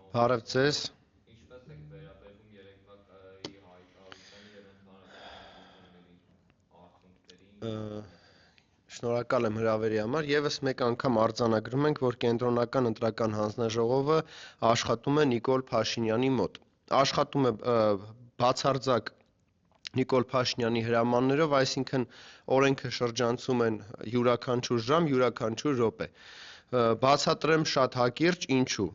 Բարև ձեզ։ Ինչպես եք վերաբերվում երեկվա հայտարարությանը եւ ընդհանրապես ընտրությունների արդյունքներին։ Շնորհակալ եմ հրավերի համար։ Եվս մեկ անգամ արձանագրում ենք, որ Կենտրոնական ընտրական հանձնաժողովը աշխատում է Նիկոլ Փաշինյանի մոտ։ Աշխատում է բացարձակ Նիկոլ Փաշինյանի հրամաններով, այսինքն օրենքը շրջանցում են յուրաքանչյուր ժամ, յուրաքանչյուր րոպե։ Բացատրեմ շատ հակիրճ ինչու։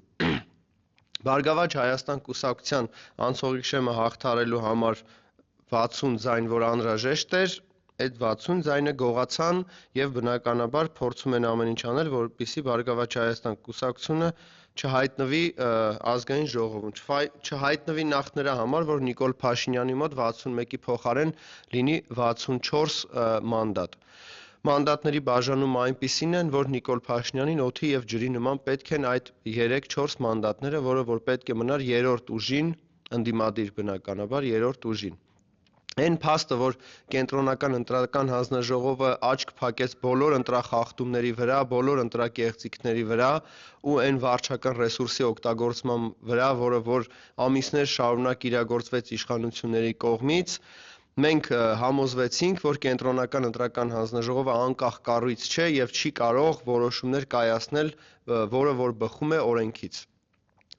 Բարգավաճ Հայաստան կուսակցության անցողիկ հաղթարելու համար 60 ձայն, որ անհրաժեշտ էր, այդ 60 ձայնը գողացան եւ բնականաբար փորձում են ամեն ինչ անել, որպեսզի Բարգավաճ Հայաստան կուսակցությունը չհայտնվի ազգային ժողովում, չհայտնվի նախ նրա համար, որ Նիկոլ Փաշինյանի մոտ 61-ի փոխարեն լինի 64 մանդատ։ Մանդատների բաժանումը այնպիսին են, որ Նիկոլ Փաշինյանին օդի եւ ջրի նման պետք են այդ 3-4 մանդատները, որը որ պետք է մնար երրորդ ուժին, ընդդիմադիր բնականաբար երրորդ ուժին։ Այն փաստը, որ Կենտրոնական ընտրական հանձնաժողովը աչք փակեց բոլոր ընտրախախտումների վրա, բոլոր ընտրակեղծիքների վրա ու այն վարչական ռեսուրսի օգտագործման վրա, որը որ ամիսներ շարունակ իրագործվեց իշխանությունների կողմից, մենք համոզվեցինք, որ Կենտրոնական ընտրական հանձնաժողովը անկախ կառույց չէ եւ չի կարող որոշումներ կայացնել, որը որ բխում է օրենքից։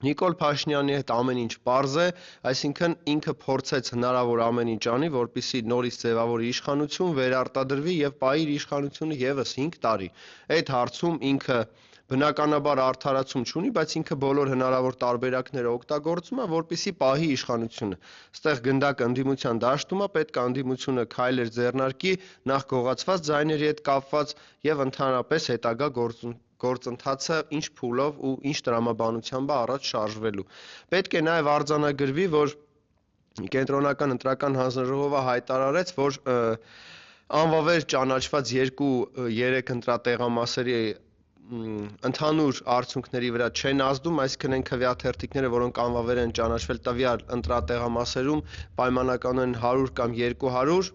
Նիկոլ Փաշինյանի հետ ամեն ինչ պարզ է, այսինքն ինքը փորձեց հնարավոր ամեն ինչ անի, որպեսզի նորից ձևավորի իշխանություն, վերարտադրվի եւ պահի իր իշխանությունը եւս 5 տարի։ Այդ հարցում ինքը բնականաբար արդարացում չունի, բայց ինքը բոլոր հնարավոր տարբերակները օգտագործում է, որպեսզի պահի իշխանությունը։ Այստեղ գնդակ ընդդիմության դաշտում է, պետք է ընդդիմությունը քայլեր ձեռնարկի նախ գողացված ձայների հետ կապված եւ ընդհանրապես հետագա գործընթացը ինչ փուլով ու ինչ տրամաբանությամբ է առաջ շարժվելու։ Պետք է նաեւ արձանագրվի, որ Կենտրոնական ընտրական հանձնաժողովը հայտարարեց, որ անվավեր ճանաչված 2-3 ընտրատեղամասերի ընդհանուր արդյունքների վրա չեն ազդում, այսինքն այն քվեաթերթիկները, որոնք անվավեր են ճանաչվել տվյալ ընտրատեղամասերում, պայմանականորեն 100 կամ 200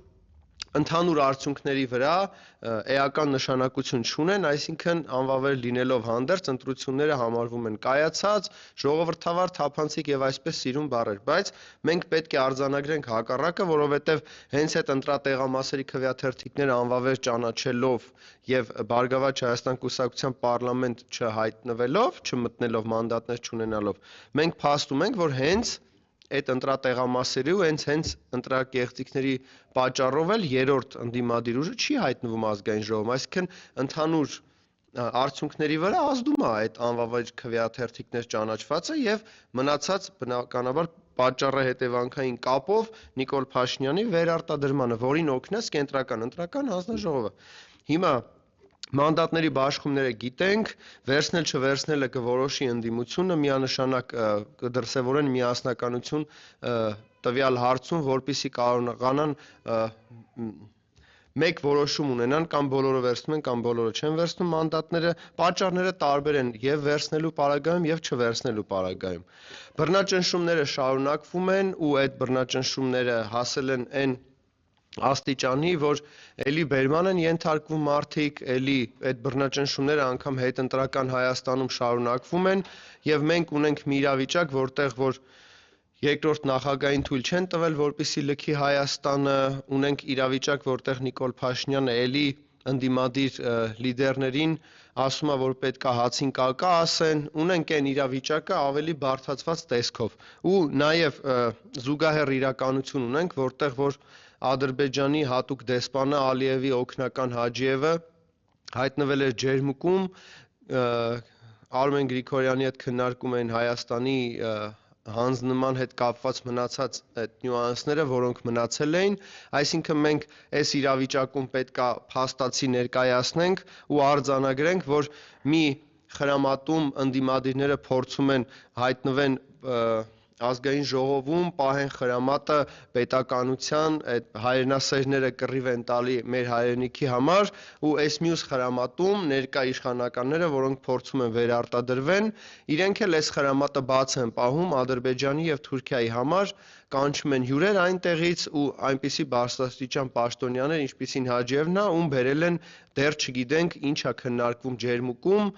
ընդհանուր արդյունքների վրա էական նշանակություն չունեն, այսինքն անվավեր լինելով հանդերձ ընտրությունները համարվում են կայացած, ժողովրդավար, թափանցիկ եւ այսպես սիրուն բառեր, բայց մենք պետք է արձանագրենք հակառակը, որովհետեւ հենց այդ ընտրատեղամասերի քվեաթերթիկները անվավեր ճանաչելով եւ Բարգավաճ Հայաստան կուսակցության պարլամենտ չհայտնվելով, չմտնելով մանդատներ չունենալով, մենք փաստում ենք, որ հենց այդ ընտրատեղամասերի ու հենց ընտրակեղծիքների պատճառով էլ երրորդ ընդդիմադիր ուժը չի հայտնվում ազգային ժողովում, այսինքն ընդհանուր արդյունքների վրա ազդում է այդ անվավեր քվեաթերթիկներ ճանաչվածը եւ մնացած բնականաբար պատճառը հետևանքային կապով Նիկոլ Փաշինյանի վերարտադրմանը, որին օգնեց Կենտրոնական ընտրական հանձնաժողովը։ Հիմա մանդատների բաշխումները գիտենք, վերցնել չվերցնելը կորոշի ընդդիմությունը, միանշանակ կդրսևորեն միասնականություն տվյալ հարցում, որպեսզի կարողանան մեկ որոշում ունենան, կամ բոլորը վերցնում են, կամ բոլորը չեն վերցնում մանդատները, պատճառները տարբեր են եւ վերցնելու պարագայում եւ չվերցնելու պարագայում։ Բռնաճնշումները շարունակվում են ու այդ բռնաճնշումները հասել են այն աստիճանի, որ էլի բերման են ենթարկվում մարդիկ, էլի այդ բռնաճնշումները անգամ հետընտրական Հայաստանում շարունակվում են եւ մենք ունենք մի իրավիճակ, որտեղ որ երկրորդ նախագահին թույլ չեն տվել, որպեսզի լքի Հայաստանը, ունենք իրավիճակ, որտեղ Նիկոլ Փաշինյանը էլի ընդդիմադիր լիդերներին ասում է, որ պետք է հացին կակա ասեն, ունենք այն իրավիճակը ավելի բարդացված տեսքով։ Ու նաեւ զուգահեռ իրականություն ունենք, որտեղ որ Ադրբեջանի հատուկ դեսպանը Ալիևի օգնական Հաջիևը հայտնվել էր ջերմուկում, Արմեն Գրիգորյանի հետ քննարկում էին Հայաստանի հանձնման հետ կապված մնացած այդ նյուանսները, որոնք մնացել էին, այսինքն մենք այս իրավիճակում պետք է փաստացի ներկայացնենք ու արձանագրենք, որ մի խրամատում ընդդիմադիրները փորձում են հայտնվեն ազգային ժողովում, պահեն խրամատը պետականության, այդ հայրենասերները կռիվ են տալի մեր հայրենիքի համար ու այս մյուս խրամատում ներկա իշխանականները, որոնք փորձում են վերարտադրվեն, իրենք էլ այս խրամատը բաց են պահում Ադրբեջանի եւ Թուրքիայի համար, կանչում են հյուրեր այնտեղից ու այնպիսի բարձրաստիճան պաշտոնյաներ, ինչպիսին Հաջիևն է, ում բերել են դեռ չգիտենք ինչա քննարկվում ջերմուկում,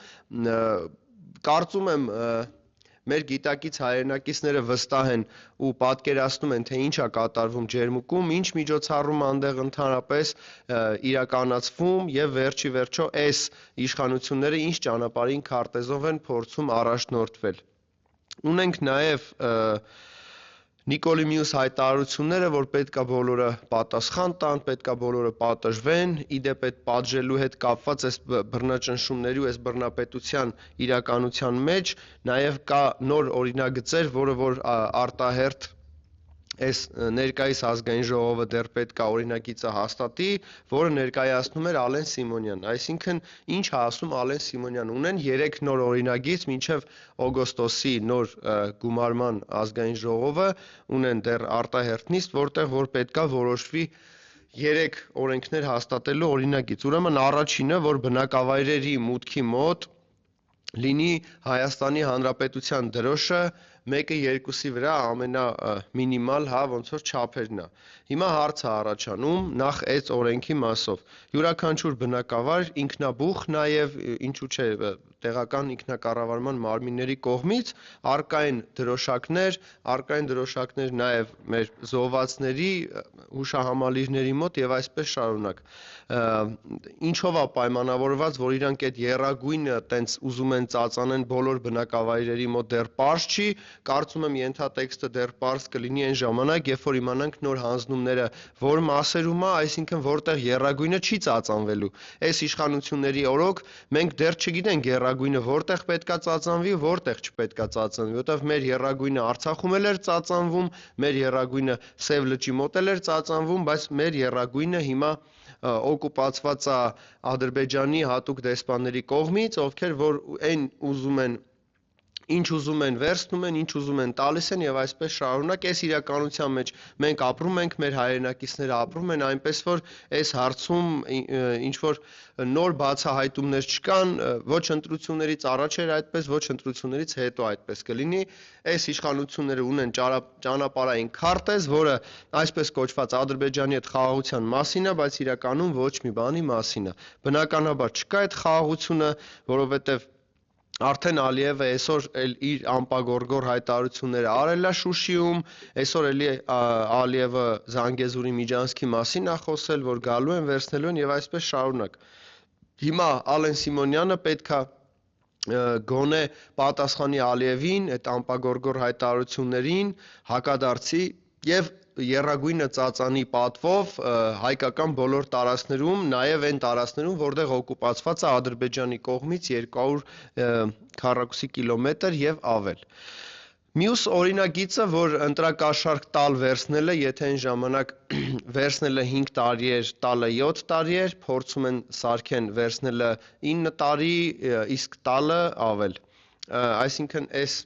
կարծում եմ մեր գիտակից հայրենակիցները վստահ են ու պատկերացնում են, թե ինչ է կատարվում ջերմուկում, ինչ միջոցառում այնտեղ ընդհանրապես իրականացվում եւ վերջի վերջո այս իշխանությունները ինչ ճանապարհին քարտեզով են փորձում առաջնորդվել։ Ունենք նաեւ Նիկոլի մյուս հայտարարությունները, որ պետքա բոլորը պատասխան տան, պետքա բոլորը պատժվեն, իդեպ այդ պատժելու հետ կապված այս բռնաճնշումների ու այս բռնապետության իրականության մեջ նաև կա նոր օրինագծեր, որը որ արտահերթ այս ներկայիս ազգային ժողովը դեռ պետքա օրինագիծը հաստատի, որը ներկայացնում էր Ալեն Սիմոնյանն, այսինքն ինչ է ասում Ալեն Սիմոնյանը, ունեն 3 նոր օրինագիծ մինչև օգոստոսի նոր գումարման ազգային ժողովը ունեն դեռ արտահերթ նիստ, որտեղ որ պետքա որոշվի 3 օրենքներ հաստատելու օրինագիծ։ Ուրեմն առաջինը, որ բնակավայրերի մուտքի մոտ լինի Հայաստանի Հանրապետության դրոշը 1:2-ի վրա ամենամինիմալ, ոնց որ չափերն է։ Հիմա հարց է առաջանում նախ այս օրենքի մասով։ Յուրաքանչյուր բնակավայր ինքնաբուխ նաև ինչու՞ չէ տեղական ինքնակառավարման մարմինների կողմից արկային դրոշակներ նաև մեր զոհվածների հուշահամալիրների մոտ եւ այսպես շարունակ։ Ինչով է պայմանավորված, որ իրանք այդ եռագույնը տենց ուզում են ծածանեն բոլոր բնակավայրերի մոտ դեռ պարզ չի, կարծում եմ ենթատեքստը դեռ պարզ կլինի այն ժամանակ, երբ որ իմանանք նոր հանձնումները որ մասերում է, այսինքն որտեղ եռագույնը չի ծածանվելու։ Այս իշխանությունների օրոք մենք դեռ չգիտենք եռագույնը որտեղ պետքա ծածանվի, որտեղ չպետքա ծածանվի, որտեղ մեր եռագույնը Արցախում էլ էր ծածանվում, մեր եռագույնը Սև լճի մոտ էլ էր ծածանվում, բայց մեր եռագույնը հիմա օկուպացված է Ադրբեջանի հատուկ դեսպանների կողմից, ովքեր որ այն ուզում են ինչ ուզում են վերցնում են, ինչ ուզում են տալիս են եւ այսպես շարունակ այս իրականության մեջ մենք ապրում ենք, մեր հայրենակիցները ապրում են, այնպես որ այս հարցում ինչ որ նոր բացահայտումներ չկան, ոչ ընտրություններից առաջ էր այդպես, ոչ ընտրություններից հետո այդպես կլինի։ Այս իշխանությունները ունեն ճանապարհային քարտեզ, որը այսպես կոչված Ադրբեջանի հետ խաղաղության մասին է, բայց իրականում ոչ մի բանի մասին է։ Բնականաբար չկա այդ խաղաղությունը, որովհետեւ Արդեն Ալիևը այսօր իր ամպագորգոր հայտարարությունները արել է Շուշիում, այսօր էլի Ալիևը Զանգեզուրի միջանցքի մասին է խոսել, որ գալու են, վերցնելու են եւ այսպես շարունակ։ Հիմա Ալեն Սիմոնյանը պետքա գոնե պատասխանի Ալիևին այդ ամպագորգոր հայտարարություններին, հակադարձի եւ եռագույնը ծածանի պատվով հայկական բոլոր տարածքներում, նաև այն տարածքներում, որտեղ օկուպացված է Ադրբեջանի կողմից 200 քառակուսի կիլոմետր եւ ավել։ Մյուս օրինագիծը, որ ընտրակաշառք տալ վերցնելը, եթե այն ժամանակ վերցնելը 5 տարի էր, տալը 7 տարի էր, փորձում են սարքեն վերցնելը 9 տարի, իսկ տալը ավել։ Այսինքն այս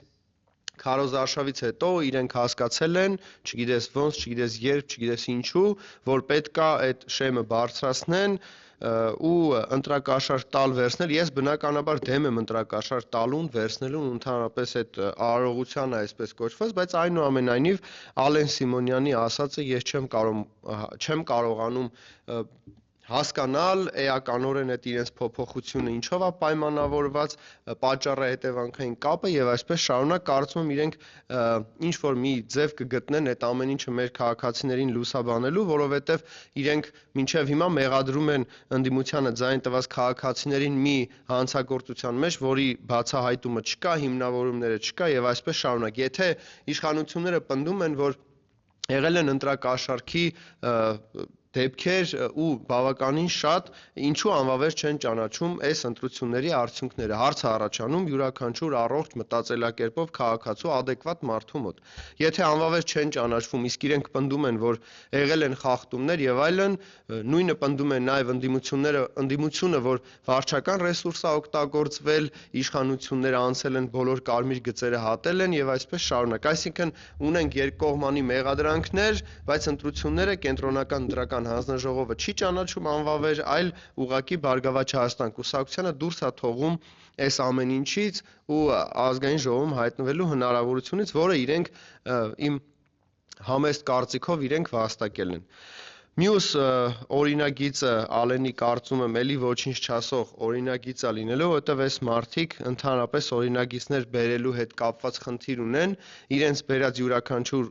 քարոզարշավից հետո իրենք հասկացել են, չգիտես ոնց, չգիտես երբ, չգիտես ինչու, որ պետքա այդ շեմը բարձրացնեն ու ընտրակաշառք տալ վերցնել։ Ես բնականաբար դեմ եմ ընտրակաշառք տալուն, վերցնելուն, ընդհանրապես այդ արարողությանը այսպես կոչված, բայց այնուամենայնիվ Ալեն Սիմոնյանի ասածը ես չեմ կարողանում հասկանալ էականորեն այդ իրենց փոփոխությունը ինչով է պայմանավորված, պատճառը հետևանքային կապը եւ այսպես շարունակ կարծում եմ իրենք ինչ որ մի ձև կգտնեն այդ ամեն ինչը մեր քաղաքացիներին լուսաբանելու, որովհետեւ իրենք մինչեւ հիմա մեղադրում են ընդդիմությանը ձայն տված քաղաքացիներին մի հանցագործության մեջ, որի բացահայտումը չկա, հիմնավորումները չկա եւ այսպես շարունակ։ Եթե իշխանությունները պնդում են, որ եղել են ընտրակաշառքի դեպքեր ու բավականին շատ, ինչու անվավեր չեն ճանաչում այս ընտրությունների արդյունքները։ Հարց է առաջանում յուրաքանչյուր առողջ մտածելակերպով քաղաքացու adekvat մարդու մոտ։ Եթե անվավեր չեն ճանաչվում, իսկ իրենք պնդում են, որ եղել են խախտումներ եւ այլն, նույնը պնդում են նաեւ ընդդիմությունը, որ վարչական ռեսուրս է օգտագործվել, իշխանությունները անցել են բոլոր կարմիր գծերը հատել են եւ այսպես շարունակ։ Այսինքն ունենք երկկողմանի մեղադրանքներ, բայց ընտրությունները կենտրոնական ընտրական հանձնաժողովը չի ճանաչում անվավեր, այլ ուղղակի Բարգավաճ Հայաստան կուսակցությանը դուրս է թողում այս ամեն ինչից ու ազգային ժողովում հայտնվելու հնարավորությունից, որը իրենք իմ համեստ կարծիքով իրենք վաստակել են։ Մյուս օրինագիծը Ալենի կարծում եմ էլի ոչինչ չասող օրինագիծ է լինելու, որովհետև այս մարդիկ ընդհանրապես օրինագիծներ բերելու հետ կապված խնդիր ունեն, իրենց բերած յուրաքանչյուր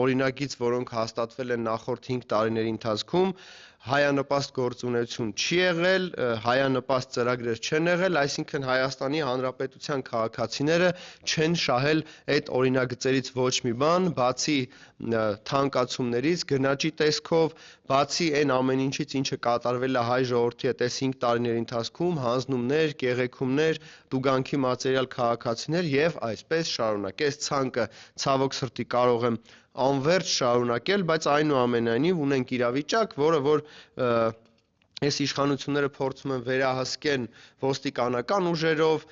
օրինագիծ, որոնք հաստատվել են նախորդ 5 տարիների ընթացքում, հայանպաստ գործունեություն չի եղել, հայանպաստ ծրագրեր չեն եղել, այսինքն Հայաստանի Հանրապետության քաղաքացիները չեն շահել այդ օրինագծերից ոչ մի բան, բացի թանկացումներից, գնաճի տեսքով, բացի այն ամեն ինչից, ինչը կատարվել է հայ ժողովրդի հետ այս 5 տարիների ընթացքում, հանձնումներ, կեղեքումներ, տուգանքի մատերիալ քաղաքացիներ եւ այսպես շարունակ։ Այս ցանկը ցավոք սրտի կարող եմ անվերջ շարունակել, բայց այնուամենայնիվ ունենք իրավիճակ, որը որ այս իշխանությունները փորձում են վերահսկեն ոստիկանական ուժերով,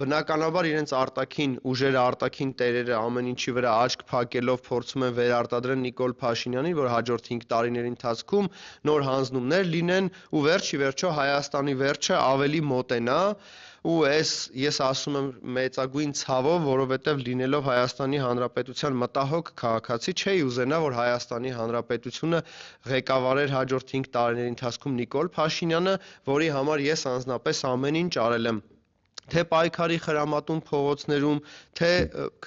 բնականաբար իրենց արտաքին ուժերը, արտաքին տերերը ամեն ինչի վրա աչք փակելով փորձում են վերարտադրել Նիկոլ Փաշինյանին, որ հաջորդ 5 տարիների ընթացքում նոր հանձնումներ լինեն ու վերջի վերջո Հայաստանի վերջը ավելի մոտենա ու ես ասում եմ մեծագույն ցավով, որովհետև լինելով Հայաստանի Հանրապետության մտահոգ քաղաքացի չէի ուզենա, որ Հայաստանի Հանրապետությունը ղեկավարեր հաջորդ 5 տարիների ընթացքում Նիկոլ Փաշինյանը, որի համար ես անձնապես ամեն ինչ արել եմ, թե պայքարի խրամատուն փողոցներում, թե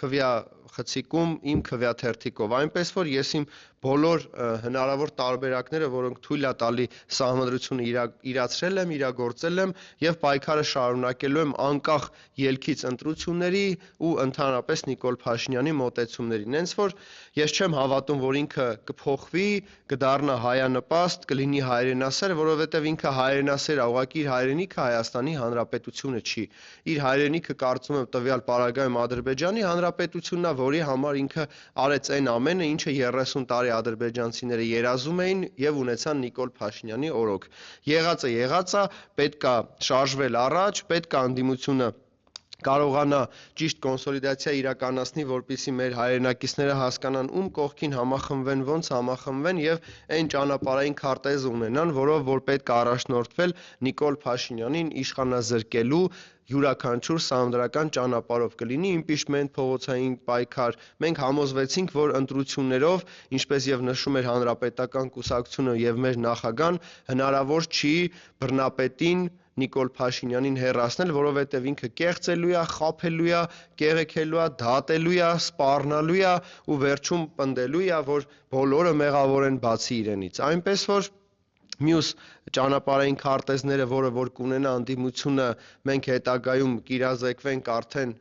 քվյախցիկում իմ քվյաթերթիկով, այնպես որ ես իմ բոլոր հնարավոր տարբերակները, որոնք թույլ է տալի սահմանադրությունը իրացրել եմ, իրագործել եմ եւ պայքարը շարունակելու եմ անկախ ելքից ընտրությունների ու ընդհանրապես Նիկոլ Փաշինյանի մոտեցումներին։ Հենց որ ես չեմ հավատում, որ ինքը կփոխվի, կդառնա հայանպաստ, կլինի հայրենասեր, որովհետեւ ինքը հայրենասեր է, ուղղակի իր հայրենիքը Հայաստանի Հանրապետությունը չի։ Իր հայրենիքը կարծում եմ տվյալ պարագայում Ադրբեջանի Հանրապետությունն է, որի համար ինքը արեց այն ամենը, ինչը 30 տարի ադրբեջանցիները երազում էին եւ ունեցան Նիկոլ Փաշինյանի օրոք։ Եղածը եղած է, պետք է շարժվել առաջ, պետք է անդիմությունը կարողանա ճիշտ կոնսոլիդացիա իրականացնի, որպեսզի մեր հայրենակիցները հասկանան ում կողքին համախմբվեն, ոնց համախմբվեն եւ այն ճանապարհային քարտեզը ունենան, որով որ պետք է առաջնորդվել Նիկոլ Փաշինյանին իշխանազրկելու յուրաքանչյուր սահմանադրական ճանապարհով կլինի իմպիչմենտ, փողոցային պայքար։ Մենք համոզվեցինք, որ ընտրություններով, ինչպես եւ նշում էր Հանրապետական կուսակցությունը եւ մեր նախագահան, հնարավոր չի բռնապետին Նիկոլ Փաշինյանին հեռացնել, որովհետև ինքը կեղծելու է, խաբելու է, կեղեքելու է, դատելու է, սպառնալու է ու վերջում պնդելու է, որ բոլորը մեղավոր են բացի իրենից։ Այնպես որ մյուս ճանապարհային քարտեզները, որը որ կունենա անդիմությունը, մենք հետագայում կիրազեկվենք արդեն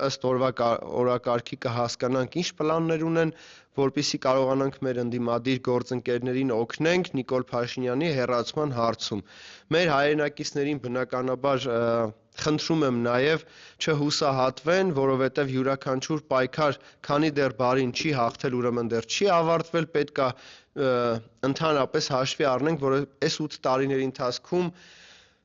ըստ օրակարգի կհասկանանք ինչ պլաններ ունեն, որպեսզի կարողանանք մեր ընդդիմադիր գործընկերներին օգնենք Նիկոլ Փաշինյանի հեռացման հարցում։ Մեր հայրենակիցներին բնականաբար խնդրում եմ նաև չհուսահատվեն, որովհետև յուրաքանչյուր պայքար, քանի դեռ բարին չի հաղթել, ուրեմն դեռ չի ավարտվել, պետք է ընդհանրապես հաշվի առնենք, որ այս 8 տարիների ընթացքում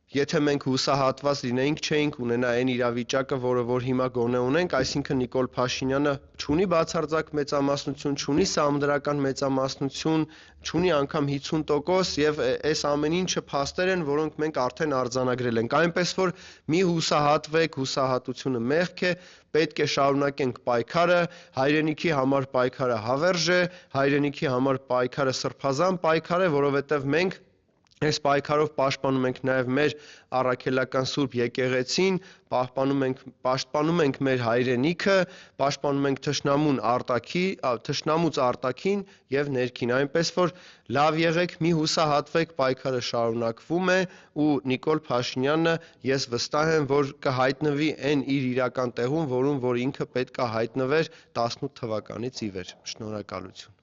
եթե մենք հուսահատված լինեինք, չէինք ունենա այն իրավիճակը, որը որ հիմա գոնե ունենք, այսինքն Նիկոլ Փաշինյանը չունի բացարձակ մեծամասնություն, չունի սահմանադրական մեծամասնություն, չունի անգամ 50% եւ այս ամեն ինչը փաստեր են, որոնք մենք արդեն արձանագրել ենք։ Այնպես որ մի հուսահատվեք, հուսահատությունը մեղք է, պետք է շարունակենք պայքարը, հայրենիքի համար պայքարը հավերժ է, հայրենիքի համար պայքարը սրբազան պայքար է, որովհետեւ մենք այս պայքարով պաշտպանում ենք նաև մեր առաքելական Սուրբ եկեղեցին, պաշտպանում ենք մեր հայրենիքը, պաշտպանում ենք թշնամուց արտաքին եւ ներքին, այնպես որ լավ եղեք, մի հուսահատվեք, պայքարը շարունակվում է ու Նիկոլ Փաշինյանը ես վստահ եմ, որ կհայտնվի այն իր իրական տեղում, որում որ ինքը պետք է հայտնվեր 18 թվականից ի վեր։ Շնորհակալություն։